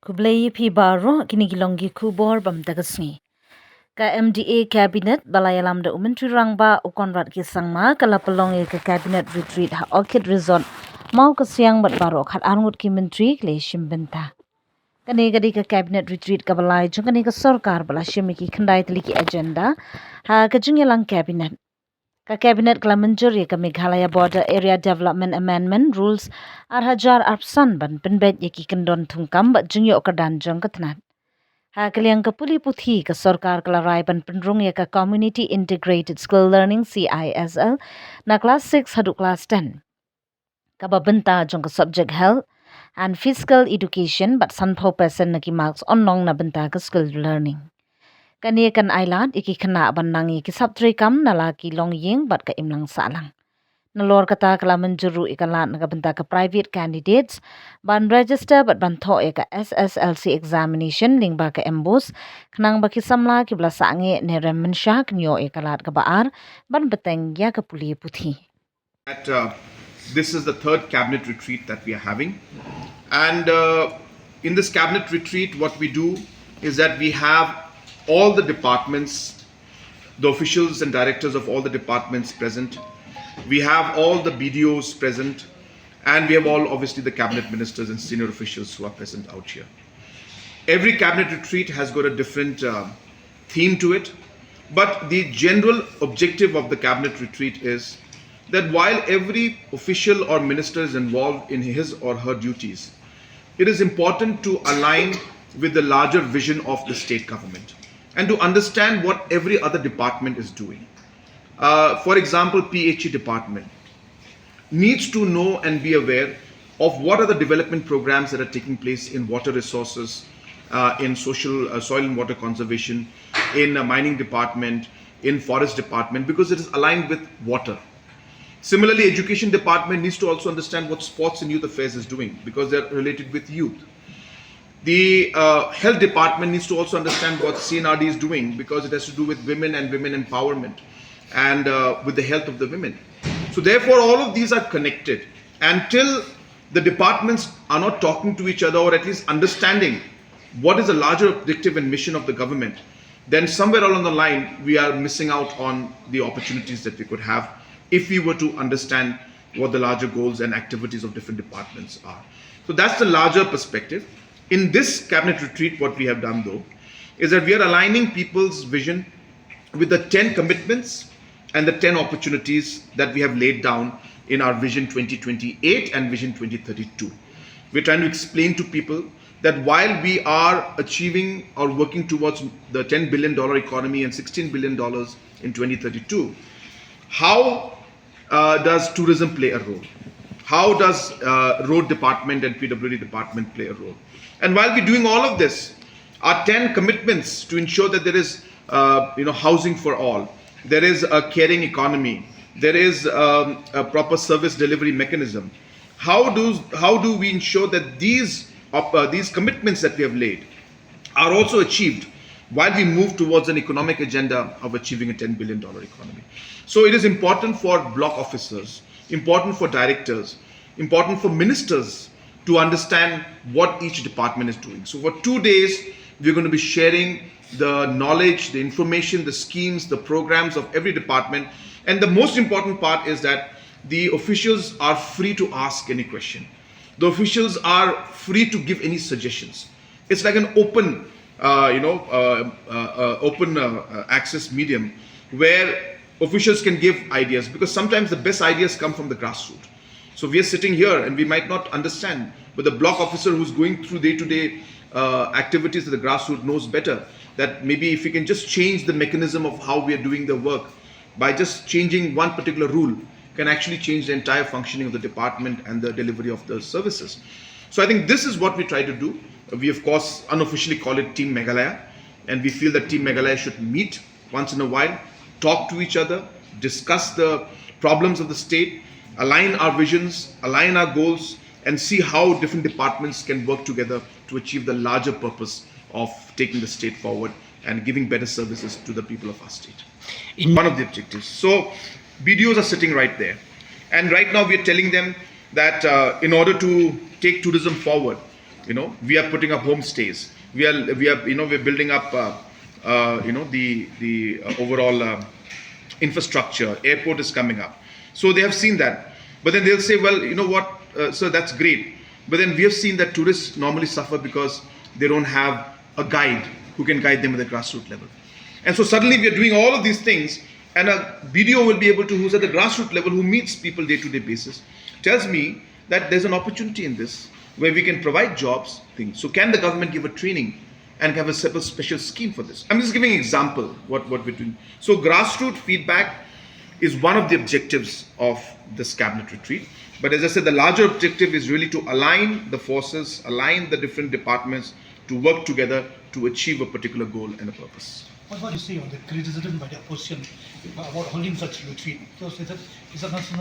Kublai pi baro kini gilongi kubor bam tagasngi. Ka MDA Kabinet balayalam da umentri rangba ukonrat kisangma kala pelongi ke Kabinet Retreat ha Orchid Resort Mawkasiang bat baro khat arngut ki mentri kle shimbenta. Kani gadi ke Kabinet Retreat ka balai jung kani ka sarkar bala shimiki khandai teliki agenda ha kajungyalang Kabinet. Ka Kabinet kala menjuri ke Meghalaya Border Area Development Amendment Rules arhajar arpsan ban penbet yaki kendon thungkam bat jungyo kadan jong katnat. Ha kaliang ka puthi ka sarkar kala rai ban penrung ya ka Community Integrated Skill Learning CISL na class 6 hadu class 10. Ka babenta jong ka subject health and physical education but sanpho person na ki marks onnong na benta ka skill learning. Kani kan ailat iki kena ban nangi ki sabtri kam na laki long ying bat ka imlang salang. Nalor kata kala menjuru ikalat na benta ka private candidates ban register bat ban tho ka SSLC examination ling ba ka embos knang ba ki samla ki bla sange ne remen sha knyo ikalat ka baar ban beteng ya ka puli puthi. This is the third cabinet retreat that we are having, and in this cabinet retreat what we do is that we have all the departments, the officials and directors of all the departments present. We have all the BDOs present, and we have all obviously the cabinet ministers and senior officials who are present out here. Every cabinet retreat has got a different theme to it, but the general objective of the cabinet retreat is that while every official or minister is involved in his or her duties, it is important to align with the larger vision of the state government and to understand what every other department is doing. For example, PHE department needs to know and be aware of what are the development programs that are taking place in water resources, in soil and water conservation, in mining department, in forest department, because it is aligned with water. Similarly, education department needs to also understand what sports and youth affairs is doing because they are related with youth. The health department needs to also understand what CNRD is doing because it has to do with women and women empowerment and with the health of the women. So therefore, all of these are connected. Until the departments are not talking to each other or at least understanding what is the larger objective and mission of the government, then somewhere along the line, we are missing out on the opportunities that we could have if we were to understand what the larger goals and activities of different departments are. So that's the larger perspective. In this cabinet retreat, what we have done though, is that we are aligning people's vision with the 10 commitments and the 10 opportunities that we have laid down in our Vision 2028 and Vision 2032. We're trying to explain to people that while we are achieving or working towards the $10 billion economy and $16 billion in 2032, how does tourism play a role? How does road department and PWD department play a role? And while we're doing all of this, our 10 commitments to ensure that there is housing for all, there is a caring economy, there is a proper service delivery mechanism. How do we ensure that these commitments that we have laid are also achieved while we move towards an economic agenda of achieving a $10 billion economy? So it is important for block officers, important for directors, important for ministers to understand what each department is doing. So for 2 days, we're going to be sharing the knowledge, the information, the schemes, the programs of every department. And the most important part is that the officials are free to ask any question. The officials are free to give any suggestions. It's like an open, access medium where officials can give ideas, because sometimes the best ideas come from the grassroots. So we are sitting here and we might not understand, but the block officer who's going through day-to-day activities at the grassroots knows better that maybe if we can just change the mechanism of how we are doing the work by just changing one particular rule, can actually change the entire functioning of the department and the delivery of the services. So I think this is what we try to do. We of course unofficially call it Team Meghalaya, and we feel that Team Meghalaya should meet once in a while, talk to each other, discuss the problems of the state, align our visions, align our goals, and see how different departments can work together to achieve the larger purpose of taking the state forward and giving better services to the people of our state. One of the objectives. So BDOs are sitting right there. And right now we are telling them that in order to take tourism forward, we are putting up homestays. We're building up, the overall infrastructure. Airport is coming up. So they have seen that. But then they'll say, well, you know what, so that's great. But then we have seen that tourists normally suffer because they don't have a guide who can guide them at the grassroots level. And so suddenly we are doing all of these things, and a BDO will be able to, who's at the grassroots level, who meets people day-to-day basis, tells me that there's an opportunity in this where we can provide jobs, things. So can the government give a training and have a special scheme for this? I'm just giving an example what we're doing. So grassroots feedback is one of the objectives of this cabinet retreat. But as I said, the larger objective is really to align the forces, align the different departments to work together to achieve a particular goal and a purpose. What do you say on the criticism by the opposition about holding such retreat? Because it's a national